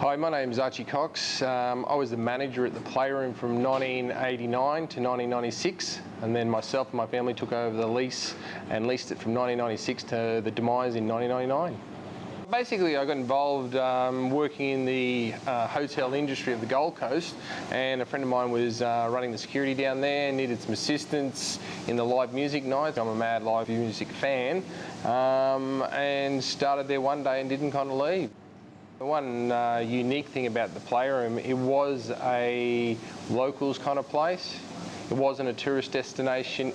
Hi, my name's Archie Cox. I was the manager at the Playroom from 1989 to 1996, and then myself and my family took over the lease and leased it from 1996 to the demise in 1999. Basically, I got involved working in the hotel industry of the Gold Coast, and a friend of mine was running the security down there, needed some assistance in the live music nights. I'm a mad live music fan, and started there one day and didn't kind of leave. The one unique thing about the Playroom, it was a locals kind of place. It wasn't a tourist destination.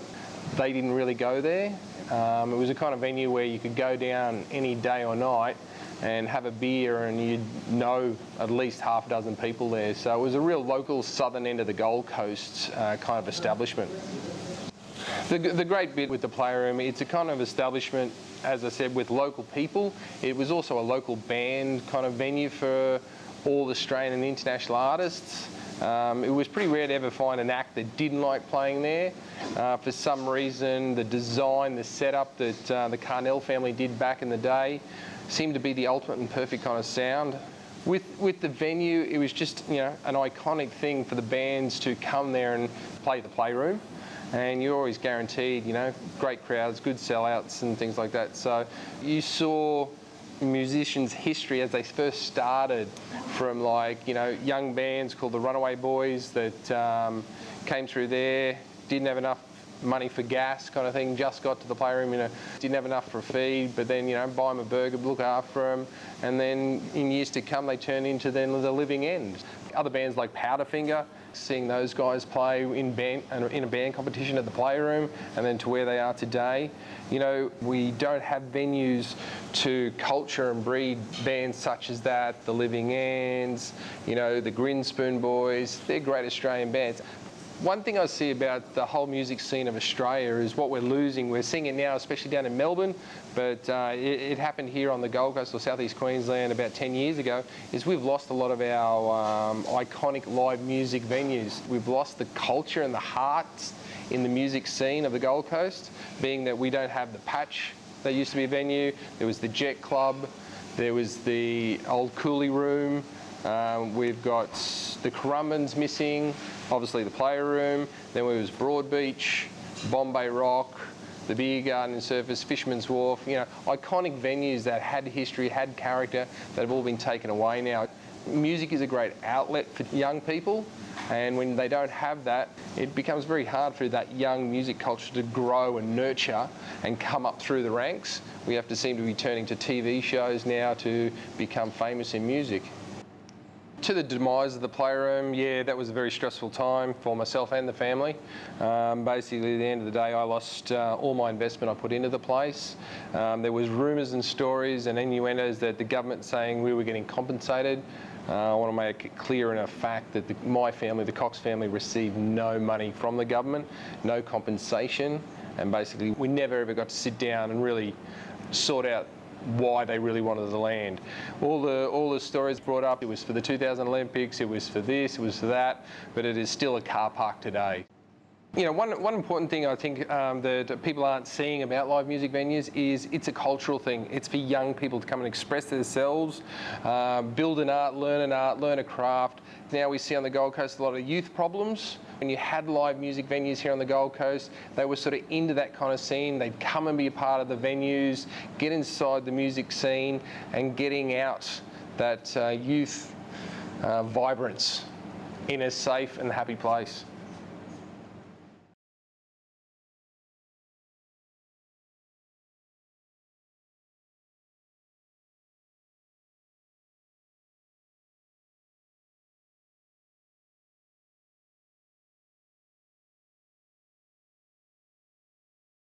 They didn't really go there. It was a kind of venue where you could go down any day or night and have a beer and you'd know at least half a dozen people there. So it was a real local southern end of the Gold Coast kind of establishment. The great bit with the Playroom, it's a kind of establishment, as I said, with local people. It was also a local band kind of venue for all Australian and international artists. It was pretty rare to ever find an act that didn't like playing there. For some reason, the design, the setup that the Carnell family did back in the day seemed to be the ultimate and perfect kind of sound. With the venue, it was just, you know, an iconic thing for the bands to come there and play the Playroom. And you're always guaranteed, you know, great crowds, good sellouts and things like that. So you saw musicians' history as they first started from, like, you know, young bands called the Runaway Boys that came through there, didn't have enough money for gas kind of thing, just got to the Playroom, you know, didn't have enough for a feed, but then, you know, buy them a burger, look after them, and then in years to come they turned into then the Living End. Other bands like Powderfinger, seeing those guys play in a band competition at the Playroom, and then to where they are today. You know, we don't have venues to culture and breed bands such as that, the Living Ends, you know, the Grinspoon Boys. They're great Australian bands. One thing I see about the whole music scene of Australia is what we're losing. We're seeing it now, especially down in Melbourne, but it happened here on the Gold Coast or southeast Queensland about 10 years ago, is we've lost a lot of our iconic live music venues. We've lost the culture and the heart in the music scene of the Gold Coast, being that we don't have the Patch that used to be a venue. There was the Jet Club, there was the old Coolie Room, we've got the Currumbins missing, obviously the Playroom, then there was Broadbeach, Bombay Rock, the Beer Garden and Surface, Fisherman's Wharf, you know, iconic venues that had history, had character, that have all been taken away now. Music is a great outlet for young people, and when they don't have that, it becomes very hard for that young music culture to grow and nurture and come up through the ranks. We have to seem to be turning to TV shows now to become famous in music. To the demise of the Playroom, yeah, that was a very stressful time for myself and the family. Basically, at the end of the day, I lost all my investment I put into the place. There was rumours and stories and innuendos that the government saying we were getting compensated. I want to make it clear in a fact that my family, the Cox family, received no money from the government, no compensation, and basically we never ever got to sit down and really sort out why they really wanted the land. All the stories brought up, it was for the 2000 Olympics, it was for this, it was for that, but it is still a car park today. You know, one important thing I think that people aren't seeing about live music venues is it's a cultural thing. It's for young people to come and express themselves, build an art, learn a craft. Now we see on the Gold Coast a lot of youth problems. When you had live music venues here on the Gold Coast, they were sort of into that kind of scene. They'd come and be a part of the venues, get inside the music scene and getting out that youth vibrance in a safe and happy place.